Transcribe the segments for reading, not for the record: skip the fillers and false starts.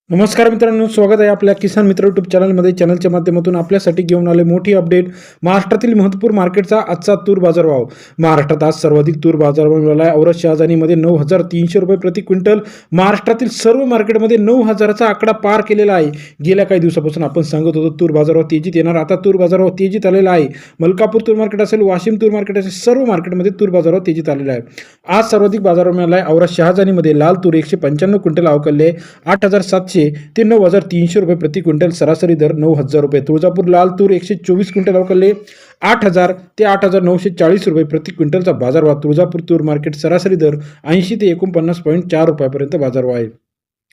नमस्कार मित्रांनो, स्वागत आहे आपल्या किसान मित्र यूट्यूब चॅनलमध्ये. चॅनलच्या माध्यमातून आपल्यासाठी घेऊन आले मोठी अपडेट. महाराष्ट्रातील महत्त्वपूर्ण मार्केटचा आजचा तूर बाजारभाव. महाराष्ट्रात आज सर्वाधिक तूर बाजारभाव मिळाला आहे. औरत शहाजानीमध्ये 9,300 रुपये प्रति क्विंटल. महाराष्ट्रातील सर्व मार्केटमध्ये 9,000चा आकडा पार केलेला आहे. गेल्या काही दिवसापासून आपण सांगत होतो तूर बाजारभाव तेजीत येणार. आता तूर बाजारभाव तेजीत आलेला आहे. मलकापूर तूर मार्केट असेल, वाशिम तूर मार्केट असेल, सर्व मार्केटमध्ये तूर बाजारभाव तेजीत आलेला आहे. आज सर्वाधिक बाजारभाव मिळाला आहे. औरत शहाजानीमध्ये लाल तूर 195 क्विंटल अवकाळले 8,700 ते 9,300 रुपये प्रति क्विंटल. सरासरी दर 9,000 रुपये. तुळजापूर लाल तूर 124 क्विंटल अवकाळले 8,000 ते 8,940 रुपये प्रति क्विंटलचा बाजारभाव. तुळजापूर तूर मार्केट सरासरी दर 80 ते 49.4 रुपयापर्यंत बाजारभाव आहे.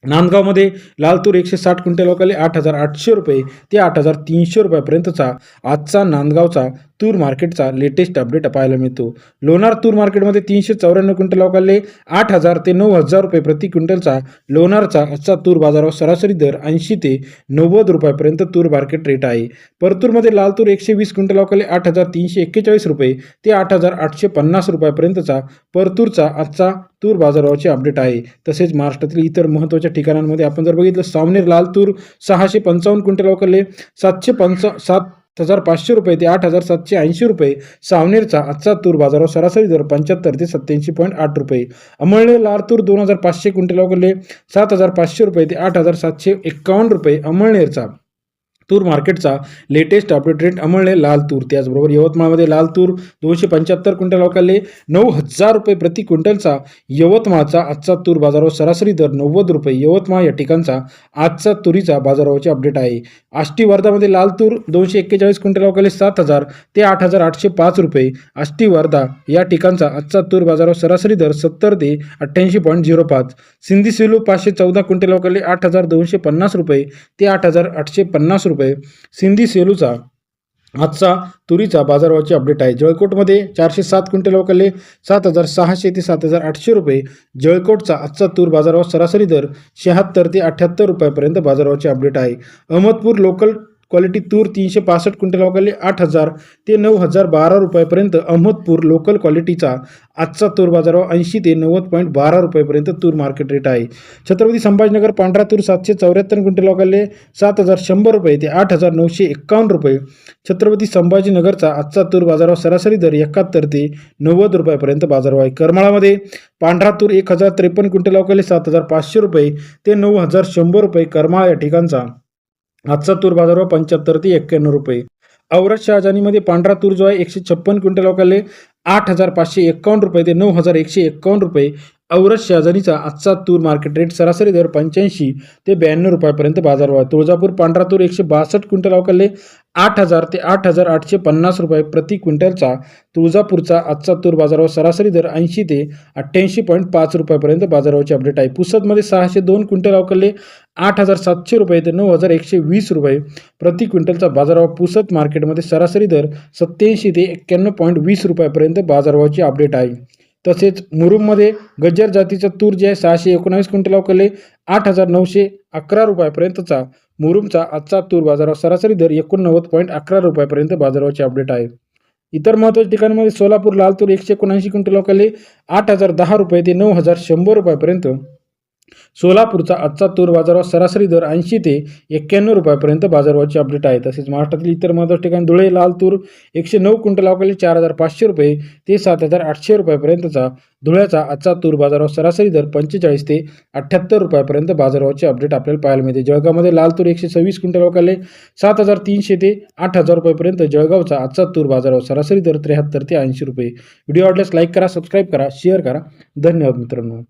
नांदगावमध्ये लाल तूर 160 क्विंटल अवकाळले 8,800 रुपये ते 8,300 रुपयापर्यंतचा आजचा नांदगावचा तूर मार्केटचा लेटेस्ट अपडेट पाहायला मिळतो. लोणार तूर मार्केटमध्ये 394 क्विंटल अवकाळले 8,000 ते 9,000 रुपये प्रति क्विंटलचा लोणारचा आजचा तूर बाजारावर सरासरी दर 80 ते 90 रुपयापर्यंत तूर मार्केट रेट आहे. परतूरमध्ये लाल तूर 120 क्विंटल अवकाळले 8,341 रुपये ते 8,850 रुपयापर्यंतचा परतूरचा आजचा तूर बाजारावरचे अपडेट आहे. तसेच महाराष्ट्रातील इतर महत्त्वाच्या ठिकाणांमध्ये आपण जर बघितलं, सावनेर लाल तूर 655 क्विंटल अवकाळले 7,500 रुपये ते 8,780 रुपये. सावनेरचा आजचा तूर बाजारावर सरासरी दर 75 ते 87.8 रुपये. अमळनेर लाल तूर 2,500 क्विंटल अवकाळले 7,500 रुपये ते 8,751 रुपये. अमळनेरचा तूर मार्केटचा लेटेस्ट अपडेट रेट अमळनेर लाल तूर. त्याचबरोबर यवतमाळमध्ये लाल तूर 275 क्विंटल अवकाळले 9,000 रुपये प्रति क्विंटलचा यवतमाळचा आजचा तूर बाजारावर सरासरी दर 90 रुपये. यवतमाळ या ठिकाणचा आजचा तुरीचा बाजारावरचे अपडेट आहे. आष्टी वर्धामध्ये लाल तूर 241 क्विंटल अवकाळले 7,000 ते 8,805 रुपये. आष्टी वर्धा या ठिकाणचा आजचा तूर बाजारावर सरासरी दर 70 ते 88.05. सिंधी सेलू 514 क्विंटल अवकाळले 8,250 रुपये ते 8,850 रुपये. सिंधी सेलूचा आजचा तुरीचा बाजारभावाचे अपडेट आहे. जळकोटमध्ये 407 क्विंटल अवकाळले 7,600 ते 7,800 रुपये. जळकोटचा आजचा तूर बाजारभाव सरासरी दर 76 ते 78 रुपयापर्यंत बाजारभावाचे अपडेट आहे. अहमदपूर लोकल क्वालिटी तूर 365 क्विंटल अवकाळले 8,000 ते 9,012 रुपयापर्यंत. अहमदपूर लोकल क्वालिटीचा आजचा तूर बाजारभाव 80 ते 90.12 रुपयापर्यंत तूर मार्केट रेट आहे. छत्रपती संभाजीनगर पांढरा तूर 774 क्विंटल अवकाळले 7,100 रुपये ते 8,951 रुपये. छत्रपती संभाजीनगरचा आजचा तूर बाजारभाव सरासरी दर 71 ते 90 रुपयापर्यंत बाजारभाव आहे. करमाळामध्ये पांढरा तूर 1,053 क्विंटल अवकाळले 7,500 रुपये ते 9,100 रुपये. करमाळा या ठिकाणचा आजचा तूर बाजारभाव 75 ते 91 रुपये. औरत शहाजानीमध्ये पांढरा तूर जो आहे 156 क्विंटल अवकाळले 8,551 रुपये ते 9,151 रुपये. औरत शहाजानीचा आजचा तूर मार्केट रेट सरासरी दर 85 ते 92 रुपयापर्यंत बाजारभाव. तुळजापूर पांढरा तूर 162 क्विंटल अवकाळले 8,000 ते 8,850 रुपये प्रति क्विंटलचा तुळजापूरचा आजचा तूर बाजारभाव सरासरी दर 80 ते 88.5 रुपयापर्यंत बाजारभावाचे अपडेट आहे. पुसदमध्ये 602 क्विंटल अवकाळले 8,700 रुपये ते 9,120 रुपये प्रति क्विंटलचा बाजारभाव. पुसद मार्केटमध्ये सरासरी दर 87 ते 91.20 रुपयापर्यंत बाजारभावाचे अपडेट आहे. तसेच मुरुममध्ये गज्जर जातीचा तूर जे आहे 619 क्विंटल अवकाळले 8,911 रुपयापर्यंतचा मुरुमचा आजचा तूर बाजारावर सरासरी दर 89.11 रुपयापर्यंत बाजारावरचे अपडेट आहे. इतर महत्त्वाच्या ठिकाणांमध्ये सोलापूर लाल तूर 179 क्विंटल अवकाळले 8,010 रुपये ते 9,100 रुपयापर्यंत. सोलापूरचा आजचा तूर बाजारभाव सरासरी दर 80 ते 91 रुपयापर्यंत बाजारभावाचे अपडेट आहे. तसेच महाराष्ट्रातील इतर महत्त्वाच्या ठिकाणी धुळे लाल तूर 109 क्विंटल अवकाळले 4,500 रुपये ते 7,800 रुपयापर्यंतचा धुळ्याचा आजचा तूर बाजारभाव सरासरी दर 45 ते 78 रुपयापर्यंत बाजारभावाचे अपडेट आपल्याला पाहायला मिळते. जळगावमध्ये लाल तूर 126 क्विंटल अवकाळले 7,300 ते 8,000 रुपयापर्यंत जळगावचा आजचा तूर बाजारभाव सरासरी दर 73 ते 80 रुपये. व्हिडिओ आवडल्यास लाईक करा, सबस्क्राईब करा, शेअर करा. धन्यवाद मित्रांनो.